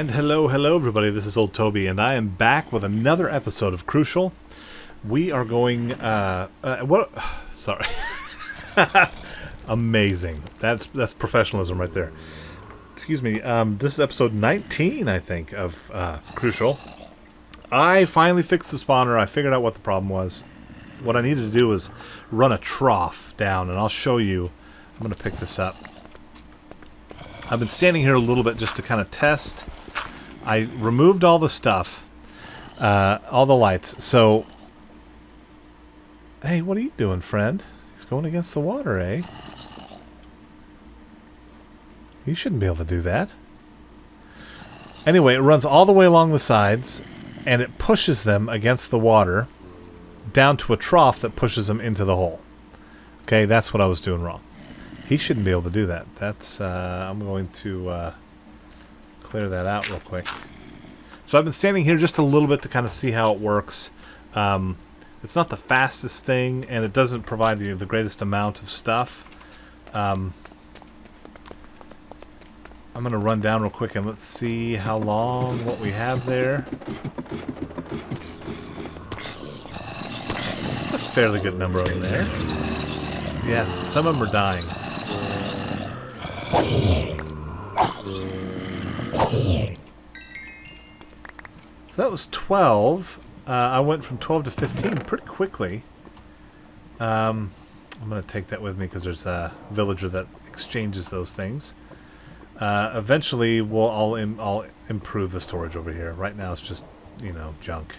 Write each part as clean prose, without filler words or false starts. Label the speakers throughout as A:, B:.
A: And hello everybody, this is Oldtoby, and I am back with another episode of Crucial. We are going, sorry. Amazing. That's professionalism right there. Excuse me, this is episode 19, I think, of Crucial. I finally fixed the spawner. I figured out what the problem was. What I needed to do was run a trough down, and I'll show you. I'm going to pick this up. I've been standing here a little bit just to kind of test. I removed all the stuff, all the lights. So, hey, what are you doing, friend? He's going against the water, eh? You shouldn't be able to do that. Anyway, it runs all the way along the sides, and it pushes them against the water down to a trough that pushes them into the hole. Okay, that's what I was doing wrong. He shouldn't be able to do that. That's, I'm going to clear that out real quick. So I've been standing here just a little bit to kind of see how it works. It's not the fastest thing, and it doesn't provide the greatest amount of stuff. I'm going to run down real quick and let's see how long, what we have there. A fairly good number over there. Yes, some of them are dying. So that was 12. I went from 12 to 15 pretty quickly. I'm going to take that with me because there's a villager that exchanges those things. Eventually, I'll improve the storage over here. Right now, it's just, junk.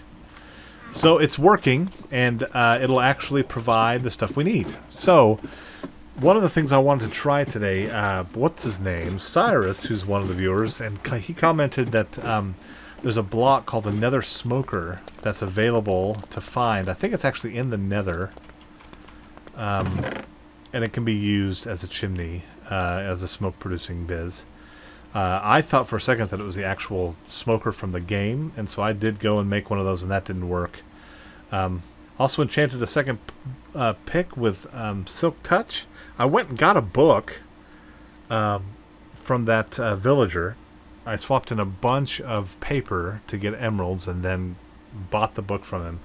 A: So it's working, and it'll actually provide the stuff we need. So one of the things I wanted to try today, what's his name? Cyrus, who's one of the viewers, and he commented that there's a block called the Nether Smoker that's available to find. I think it's actually in the Nether, and it can be used as a chimney, as a smoke-producing biz. I thought for a second that it was the actual smoker from the game, and so I did go and make one of those, and that didn't work. Also enchanted a second pick with Silk Touch. I went and got a book from that villager. I swapped in a bunch of paper to get emeralds and then bought the book from him.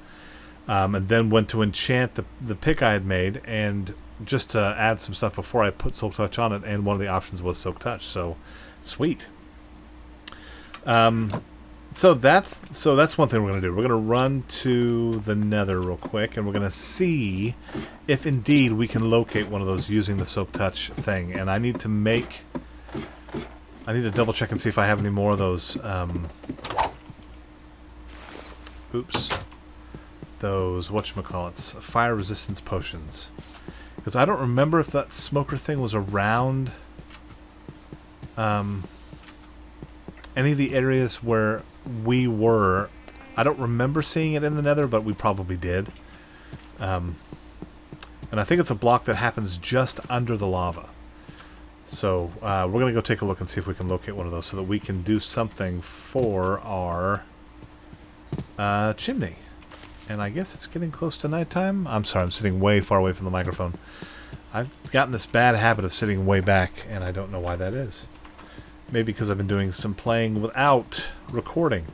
A: And then went to enchant the pick I had made, and just to add some stuff before I put Silk Touch on it, and one of the options was Silk Touch. So, sweet. So that's one thing we're going to do. We're going to run to the Nether real quick, and we're going to see if indeed we can locate one of those using the Silk Touch thing. And I need to double check and see if I have any more of those. Those whatchamacallits, fire resistance potions. Because I don't remember if that smoker thing was around any of the areas where we were. I don't remember seeing it in the Nether, but we probably did. And I think it's a block that happens just under the lava. So we're going to go take a look and see if we can locate one of those so that we can do something for our chimney. And I guess it's getting close to nighttime. I'm sorry, I'm sitting way far away from the microphone. I've gotten this bad habit of sitting way back, and I don't know why that is. Maybe because I've been doing some playing without recording.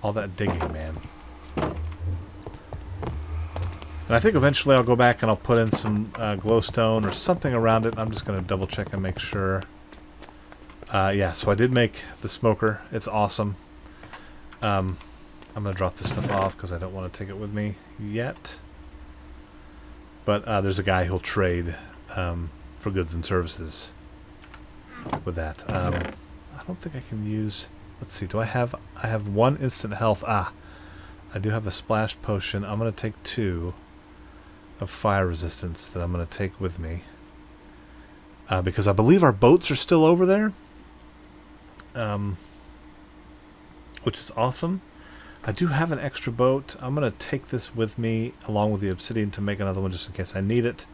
A: All that digging, man. And I think eventually I'll go back and I'll put in some glowstone or something around it. I'm just going to double check and make sure. Yeah, so I did make the smoker. It's awesome. I'm going to drop this stuff off because I don't want to take it with me yet. But there's a guy who'll trade for goods and services with that. I don't think I can use... Let's see, do I have one instant health. I do have a splash potion. I'm going to take 2 of fire resistance that I'm going to take with me. Because I believe our boats are still over there. Which is awesome. I do have an extra boat. I'm going to take this with me along with the obsidian to make another one just in case I need it.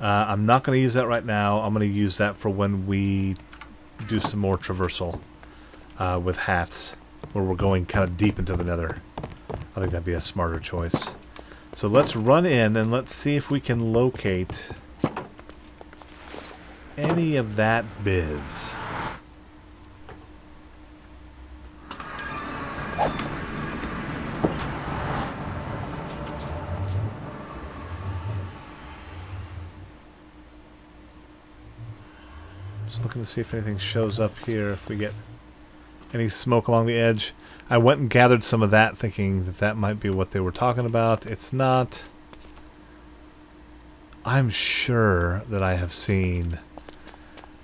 A: I'm not going to use that right now. I'm going to use that for when we do some more traversal with hats, where we're going kind of deep into the Nether. I think that'd be a smarter choice. So let's run in and let's see if we can locate any of that biz. Just looking to see if anything shows up here, if we get any smoke along the edge. I went and gathered some of that thinking that that might be what they were talking about. It's not. I'm sure that I have seen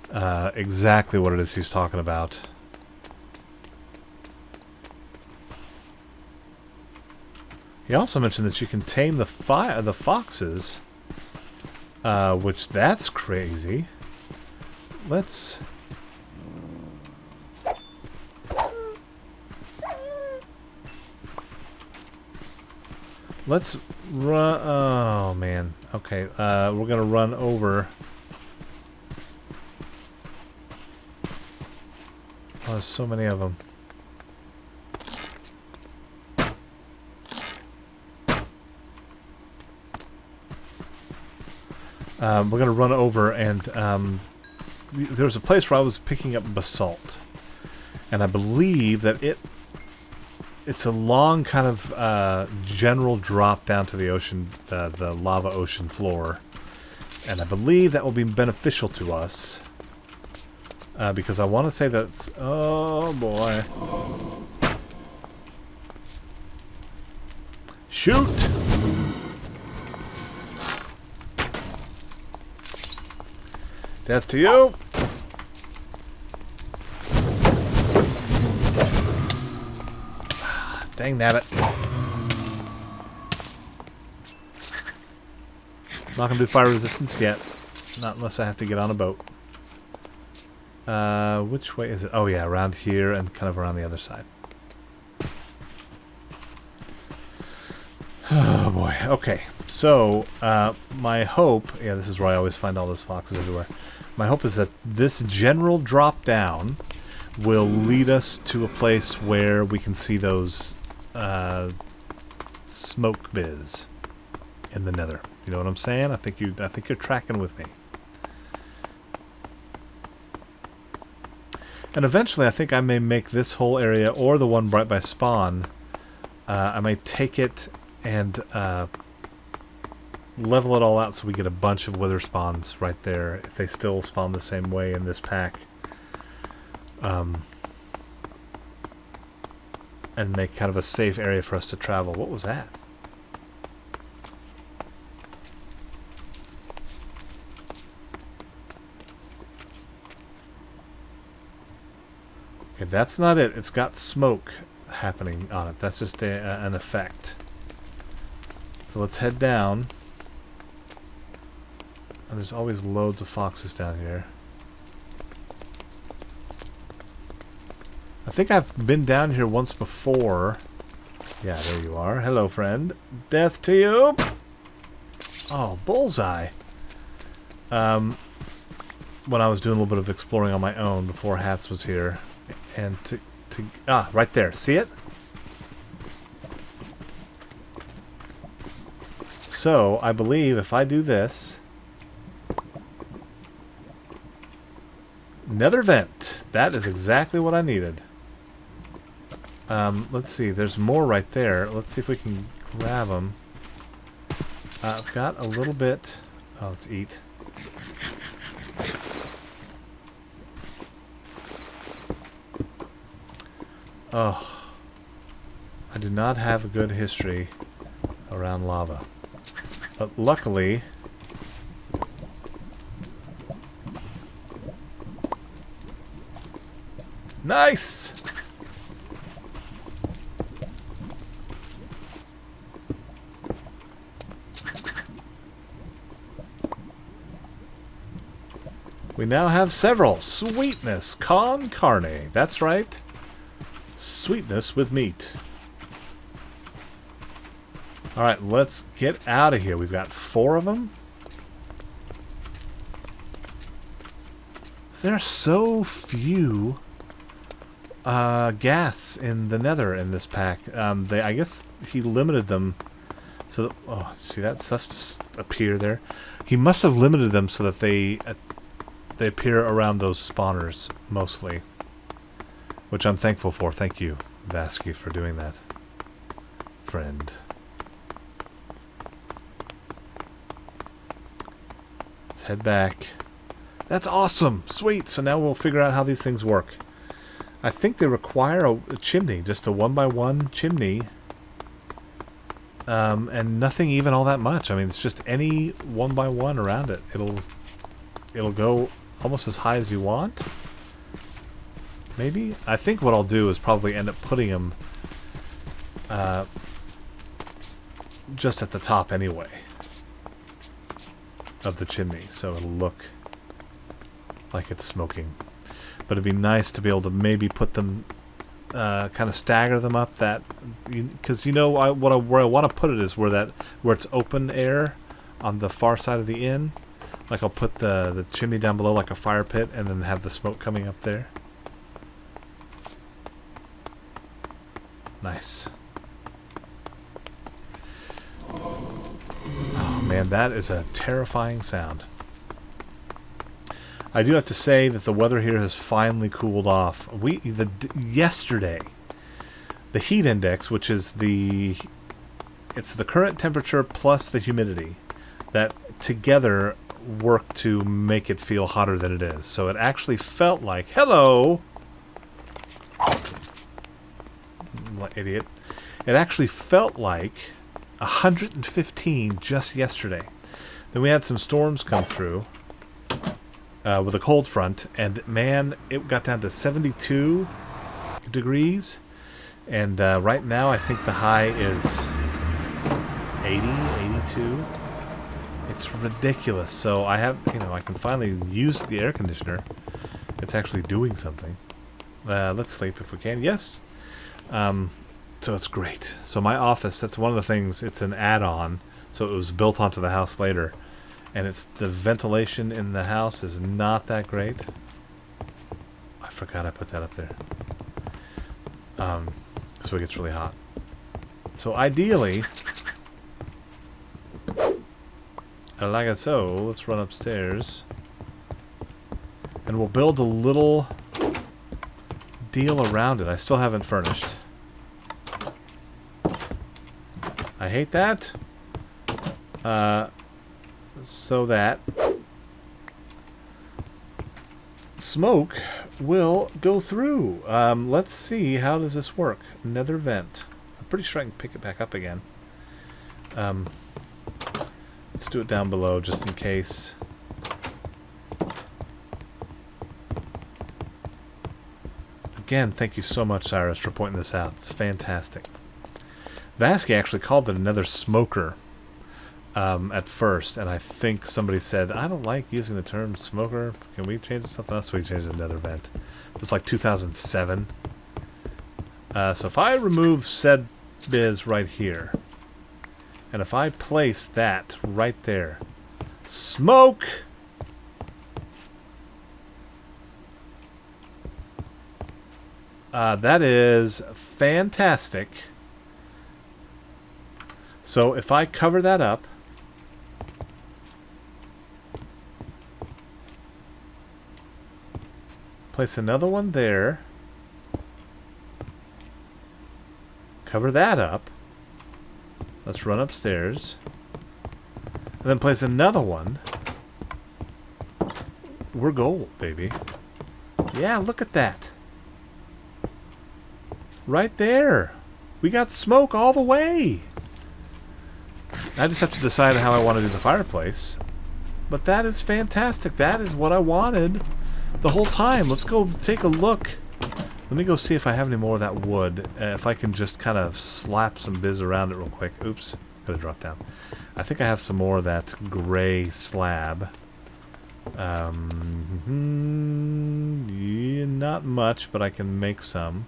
A: exactly what it is he's talking about. He also mentioned that you can tame the foxes, which that's crazy. Let's run. Oh man. Okay. We're gonna run over. Oh, there's so many of them. We're going to run over, and there was a place where I was picking up basalt. And I believe that it's a long kind of general drop down to the ocean, the lava ocean floor. And I believe that will be beneficial to us. Because I want to say that it's... Oh, boy. Shoot! Death to you! Dang nabbit. I'm not going to do fire resistance yet. Not unless I have to get on a boat. Which way is it? Oh yeah, around here and kind of around the other side. Oh boy. Okay. So, my hope... Yeah, this is where I always find all those foxes everywhere. My hope is that this general drop down will lead us to a place where we can see those smoke biz in the Nether. You know what I'm saying? I think you're tracking with me. And eventually, I think I may make this whole area, or the one right by spawn, I may take it and level it all out so we get a bunch of wither spawns right there, if they still spawn the same way in this pack. And make kind of a safe area for us to travel. What was that? Okay, that's not it. It's got smoke happening on it. That's just an effect. So let's head down. And there's always loads of foxes down here. I think I've been down here once before. Yeah, there you are. Hello, friend. Death to you! Oh, bullseye. When I was doing a little bit of exploring on my own before Hats was here. And right there. See it? So, I believe if I do this... Nether Vent. That is exactly what I needed. Let's see. There's more right there. Let's see if we can grab them. I've got a little bit... Oh, let's eat. Oh. I do not have a good history around lava. But luckily... Nice! We now have several. Sweetness con carne. That's right. Sweetness with meat. Alright, let's get out of here. We've got 4 of them. There are so few gas in the Nether in this pack. I guess he limited them so that, oh, see that stuff just appear there? He must have limited them so that they appear around those spawners mostly, which I'm thankful for. Thank you, Vasky, for doing that, friend. Let's head back. That's awesome. Sweet. So now we'll figure out how these things work. I think they require a chimney, just a 1x1 chimney. And nothing even all that much. I mean, it's just any 1x1 around it. It'll go almost as high as you want. Maybe? I think what I'll do is probably end up putting them just at the top anyway of the chimney, so it'll look like it's smoking. But it'd be nice to be able to maybe put them, kind of stagger them up, that, because you know where I want to put it is where it's open air on the far side of the inn. Like I'll put the chimney down below like a fire pit, and then have the smoke coming up there. Nice. Oh man, that is a terrifying sound. I do have to say that the weather here has finally cooled off. Yesterday, the heat index, which is it's the current temperature plus the humidity, that together work to make it feel hotter than it is. So it actually felt like, hello, idiot. It actually felt like 115 just yesterday. Then we had some storms come through with a cold front, and man, it got down to 72 degrees. And right now I think the high is 80, 82. It's ridiculous. So I have, I can finally use the air conditioner. It's actually doing something. Let's sleep if we can. Yes. So it's great. So my office, that's one of the things, it's an add-on. So it was built onto the house later. And the ventilation in the house is not that great. I forgot I put that up there. So it gets really hot. So ideally, like it so, let's run upstairs. And we'll build a little deal around it. I still haven't furnished. I hate that. So that smoke will go through. Let's see, how does this work? Nether vent. I'm pretty sure I can pick it back up again. Let's do it down below just in case. Again, thank you so much, Cyrus, for pointing this out. It's fantastic. Vasky actually called it a nether smoker at first, and I think somebody said, I don't like using the term smoker. Can we change it to something else? So we changed it to nether vent. It was like 2007. So if I remove said biz right here, and if I place that right there, smoke! That is fantastic. So if I cover that up, place another one there, cover that up, let's run upstairs, and then place another one, we're gold, baby. Yeah, look at that. Right there. We got smoke all the way. I just have to decide how I want to do the fireplace. But that is fantastic. That is what I wanted the whole time. Let's go take a look. Let me go see if I have any more of that wood. If I can just kind of slap some biz around it real quick. Oops. Gotta drop down. I think I have some more of that gray slab. Yeah, not much, but I can make some.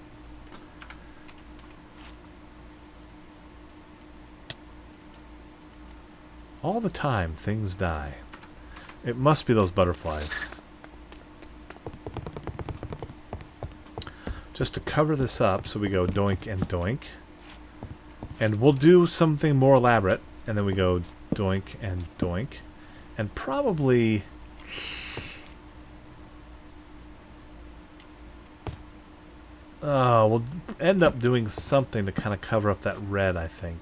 A: All the time, things die. It must be those butterflies. Just to cover this up, so we go doink and doink. And we'll do something more elaborate, and then we go doink and doink. And probably... we'll end up doing something to kind of cover up that red, I think.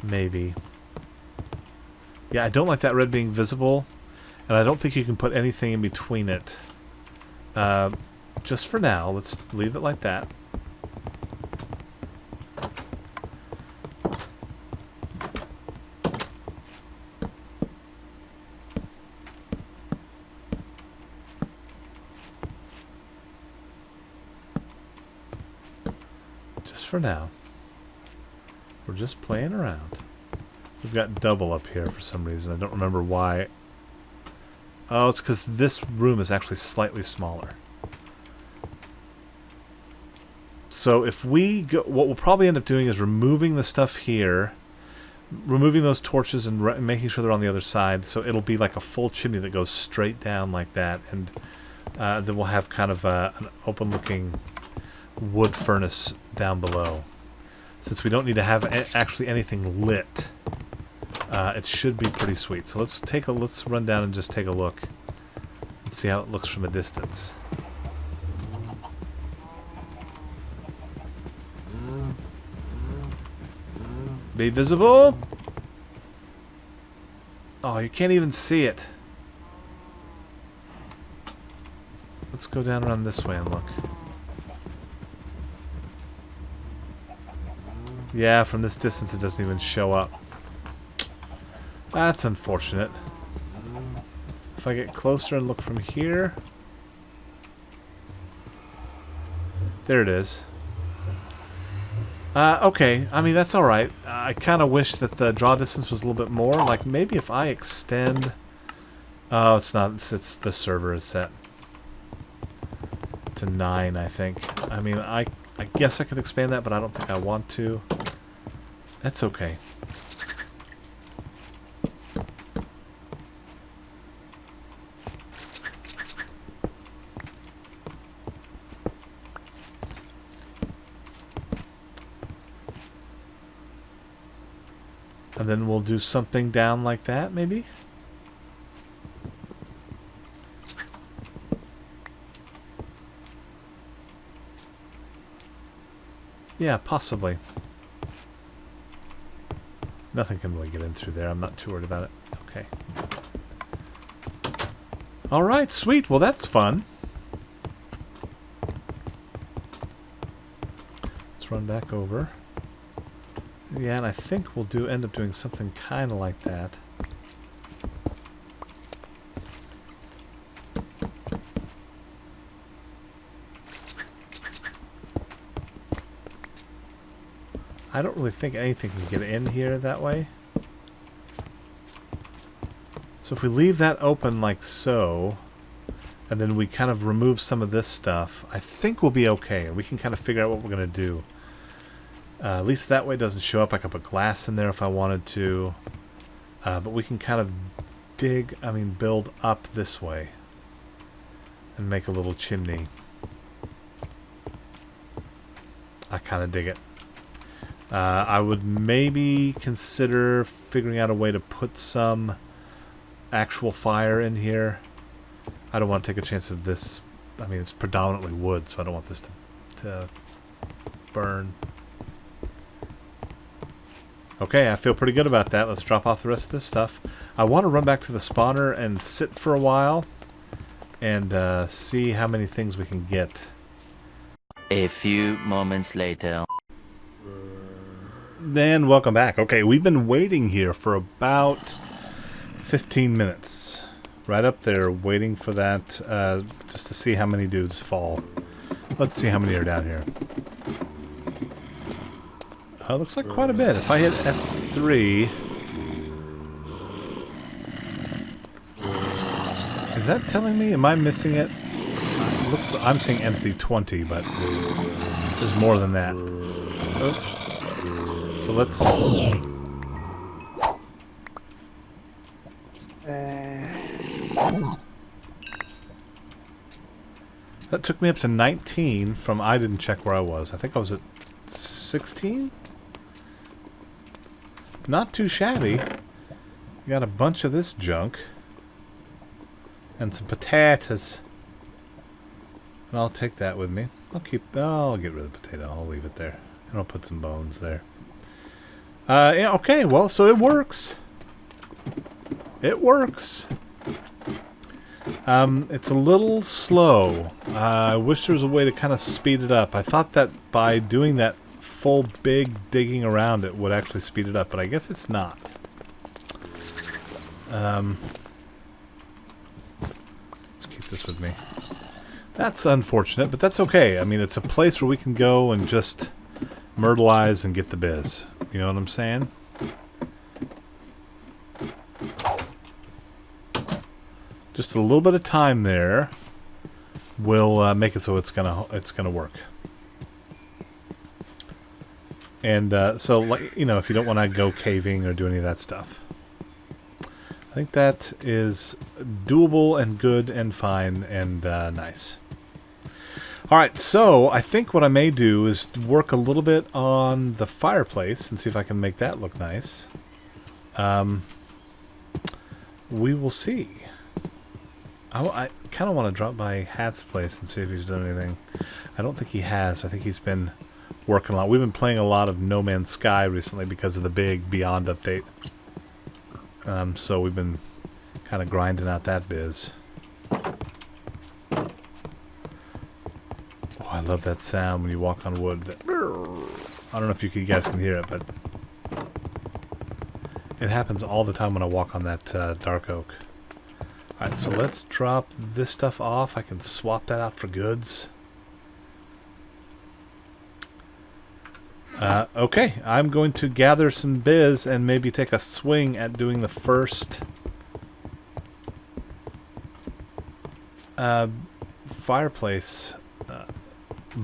A: Maybe. Yeah, I don't like that red being visible. And I don't think you can put anything in between it. Just for now, let's leave it like that. Just for now. We're just playing around. We've got double up here for some reason. I don't remember why. Oh, it's because this room is actually slightly smaller. So if we go, what we'll probably end up doing is removing the stuff here, removing those torches and making sure they're on the other side. So it'll be like a full chimney that goes straight down like that, and then we'll have kind of an open-looking wood furnace down below. Since we don't need to have actually anything lit, it should be pretty sweet. So let's run down and just take a look and see how it looks from a distance. Be visible? Oh, you can't even see it. Let's go down around this way and look. Yeah, from this distance it doesn't even show up. That's unfortunate. If I get closer and look from here... There it is. Okay, I mean, that's alright. I kind of wish that the draw distance was a little bit more. Like, maybe if I extend... Oh, it's not. It's the server is set to 9, I think. I mean, I guess I could expand that, but I don't think I want to. That's okay. And then we'll do something down like that, maybe? Yeah, possibly. Nothing can really get in through there. I'm not too worried about it. Okay. Alright, sweet. Well, that's fun. Let's run back over. Yeah, and I think we'll end up doing something kind of like that. I don't really think anything can get in here that way. So if we leave that open like so, and then we kind of remove some of this stuff, I think we'll be okay. And we can kind of figure out what we're going to do. At least that way it doesn't show up. I could put glass in there if I wanted to. But we can kind of build up this way. And make a little chimney. I kind of dig it. I would maybe consider figuring out a way to put some actual fire in here. I don't want to take a chance of this. I mean, it's predominantly wood, so I don't want this to burn. Okay, I feel pretty good about that. Let's drop off the rest of this stuff. I want to run back to the spawner and sit for a while and see how many things we can get.
B: A few moments later.
A: Then welcome back. Okay, we've been waiting here for about 15 minutes. Right up there, waiting for that, just to see how many dudes fall. Let's see how many are down here. Looks like quite a bit. If I hit F3... Is that telling me? Am I missing it? I'm seeing entity 20, but there's more than that. Oh. So let's... That took me up to 19 from... I didn't check where I was. I think I was at 16? Not too shabby. You got a bunch of this junk. And some potatoes. And I'll take that with me. I'll get rid of the potato. I'll leave it there. And I'll put some bones there. Yeah, okay, well, so it works. It works. It's a little slow. I wish there was a way to kind of speed it up. I thought that by doing that full big digging around it would actually speed it up, but I guess it's not. Let's keep this with me. That's unfortunate, but that's okay. I mean, it's a place where we can go and just myrtleize and get the biz. You know what I'm saying? Just a little bit of time there will make it so it's gonna work. And so, like, you know, if you don't want to go caving or do any of that stuff, I think that is doable and good and fine and nice. All right, so I think what I may do is work a little bit on the fireplace and see if I can make that look nice. We will see. I kind of want to drop by Hat's place and see if he's done anything. I don't think he has. I think he's been working a lot. We've been playing a lot of No Man's Sky recently because of the big Beyond update. So we've been kind of grinding out that biz. Oh, I love that sound when you walk on wood. I don't know if you guys can hear it, but it happens all the time when I walk on that dark oak. Alright, so let's drop this stuff off. I can swap that out for goods. Okay, I'm going to gather some biz and maybe take a swing at doing the first fireplace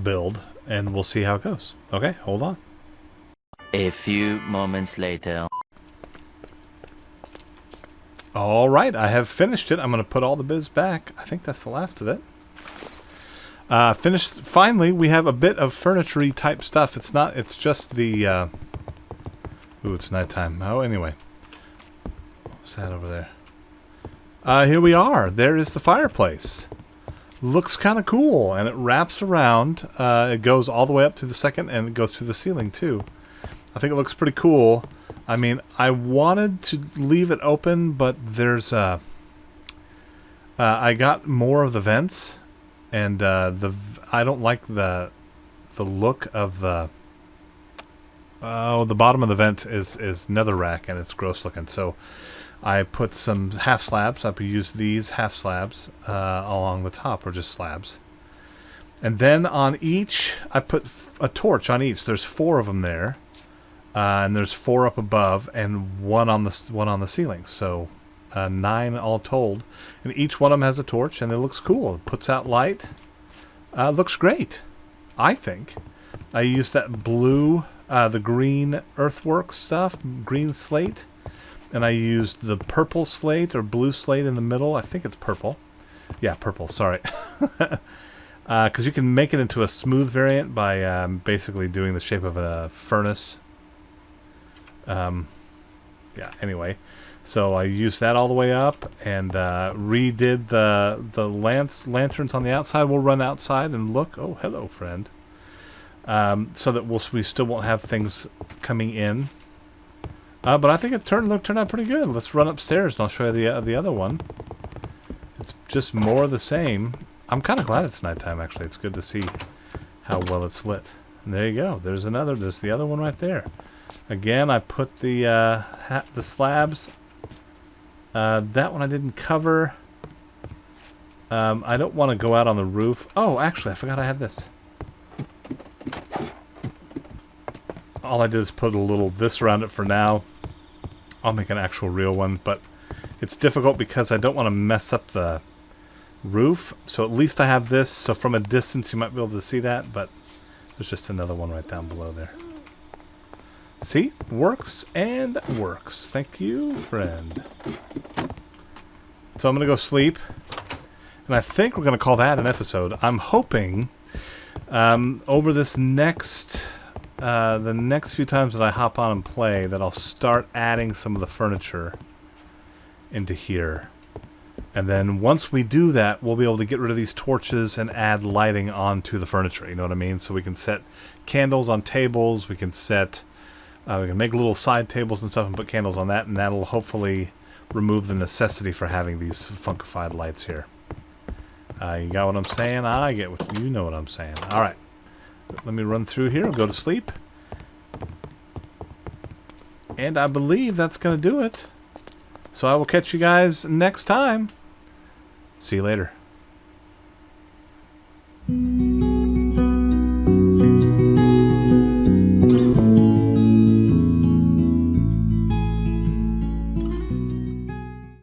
A: build, and we'll see how it goes. Okay, hold on.
B: A few moments later.
A: Alright, I have finished it. I'm going to put all the biz back. I think that's the last of it. Finished. Finally, we have a bit of furniture-y type stuff. It's not, it's just the, ooh, it's nighttime. Oh, anyway. What's that over there? Here we are. There is the fireplace. Looks kind of cool, and it wraps around. It goes all the way up to the second, and it goes to the ceiling, too. I think it looks pretty cool. I mean, I wanted to leave it open, but there's I got more of the vents, and I don't like the look of the bottom of the vent is netherrack, and it's gross looking. So I put some half slabs. I used these half slabs along the top, or just slabs, and then on each I put a torch on each. There's 4 of them there. And there's 4 up above and one on the ceiling, so 9 all told. And each one of them has a torch, and it looks cool. It puts out light. Looks great, I think. I used that blue, the green earthwork stuff, green slate, and I used the purple slate or blue slate in the middle. I think it's purple. Yeah, purple. Sorry. Because you can make it into a smooth variant by basically doing the shape of a furnace. Yeah, anyway, so I used that all the way up and redid the lanterns on the outside. We'll run outside and look. Oh, hello, friend. So that we still won't have things coming in. But I think it turned out pretty good. Let's run upstairs and I'll show you the other one. It's just more of the same. I'm kind of glad it's nighttime, actually. It's good to see how well it's lit. And there you go. There's the other one right there. Again, I put the slabs. That one I didn't cover. I don't want to go out on the roof. Oh, actually, I forgot I had this. All I did is put a little this around it for now. I'll make an actual real one, but it's difficult because I don't want to mess up the roof. So at least I have this, so from a distance you might be able to see that, but there's just another one right down below there. See? Works and works. Thank you, friend. So I'm going to go sleep. And I think we're going to call that an episode. I'm hoping over this next... the next few times that I hop on and play, that I'll start adding some of the furniture into here. And then once we do that, we'll be able to get rid of these torches and add lighting onto the furniture. You know what I mean? So we can set candles on tables. We can set We can make little side tables and stuff and put candles on that, and that'll hopefully remove the necessity for having these funkified lights here. You got what I'm saying? I get what you know what I'm saying. Alright. Let me run through here and go to sleep. And I believe that's going to do it. So I will catch you guys next time. See you later.